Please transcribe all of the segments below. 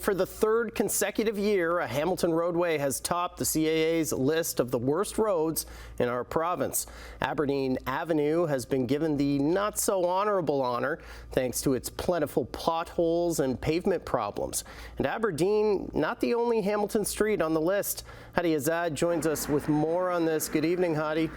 for the third consecutive year, a Hamilton roadway has topped the CAA's list of the worst roads in our province. Aberdeen Avenue has been given the not so honorable honor thanks to its plentiful potholes and pavement problems. And Aberdeen, not the only Hamilton street on the list. Hadi Azad joins us with more on this. Good evening, Hadi.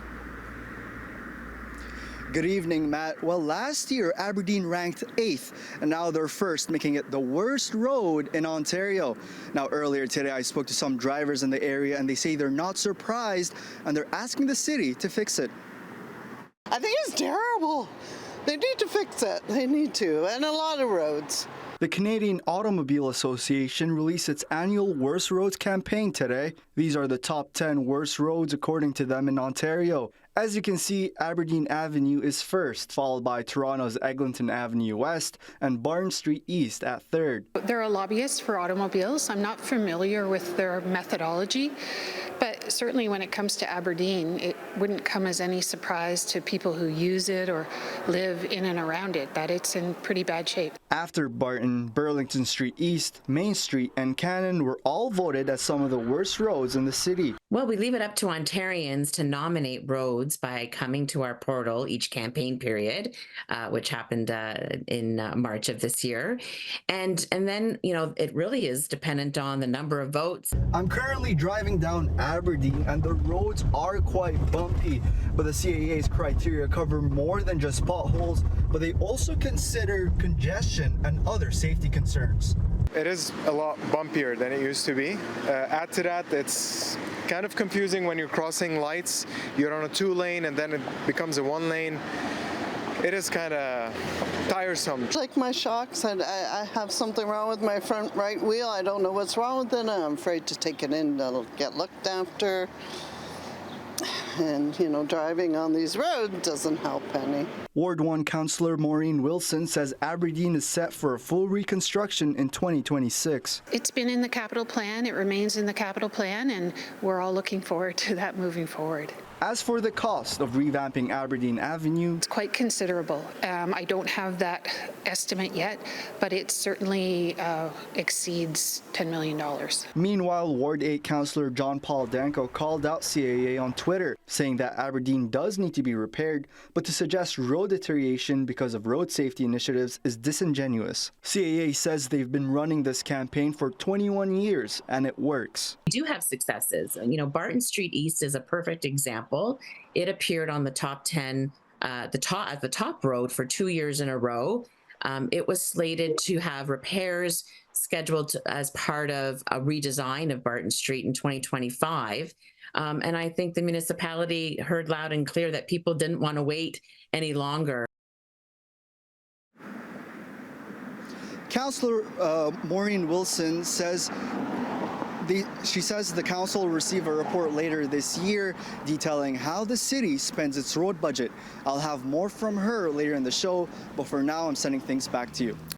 Good evening, Matt. Well, last year, Aberdeen ranked 8th, and now they're first, making it the worst road in Ontario. Now, earlier today, I spoke to some drivers in the area, and they say they're not surprised, and they're asking the city to fix it. I think it's terrible. They need to fix it. They need to, and a lot of roads. The Canadian Automobile Association released its annual Worst Roads campaign today. These are the top 10 worst roads according to them in Ontario. As you can see, Aberdeen Avenue is first, followed by Toronto's Eglinton Avenue West and Barton Street East at third. They're a lobbyist for automobiles. I'm not familiar with their methodology, but certainly when it comes to Aberdeen, it wouldn't come as any surprise to people who use it or live in and around it that it's in pretty bad shape. After Barton, Burlington Street East, Main Street, and Cannon were all voted as some of the worst roads in the city. Well, we leave it up to Ontarians to nominate roads by coming to our portal each campaign period, which happened in March of this year. And then, you know, it really is dependent on the number of votes. I'm currently driving down Aberdeen, and the roads are quite bumpy, but the CAA's criteria cover more than just potholes, but they also consider congestion and other safety concerns. It is a lot bumpier than it used to be. Add to that, it's kind of confusing when you're crossing lights. You're on a 2-lane and then it becomes a 1-lane. It is kind of tiresome. Like my shocks, I have something wrong with my front right wheel. I don't know what's wrong with it. I'm afraid to take it in to get looked after. And, you know, driving on these roads doesn't help any. Ward 1 Councillor Maureen Wilson says Aberdeen is set for a full reconstruction in 2026. It's been in the capital plan, it remains in the capital plan, and we're all looking forward to that moving forward. As for the cost of revamping Aberdeen Avenue, It's quite considerable. I don't have that estimate yet, but it certainly exceeds $10 million. Meanwhile, Ward 8 Councillor John Paul Danko called out CAA on Twitter, saying that Aberdeen does need to be repaired, but to suggest road deterioration because of road safety initiatives is disingenuous. CAA says they've been running this campaign for 21 years, and it works. We do have successes. You know, Barton Street East is a perfect example. It appeared on the top 10, as the top road for 2 years in a row. It was slated to have repairs scheduled as part of a redesign of Barton Street in 2025. And I think the municipality heard loud and clear that people didn't want to wait any longer. Councillor Maureen Wilson says she says the council will receive a report later this year detailing how the city spends its road budget. I'll have more from her later in the show, but for now I'm sending things back to you.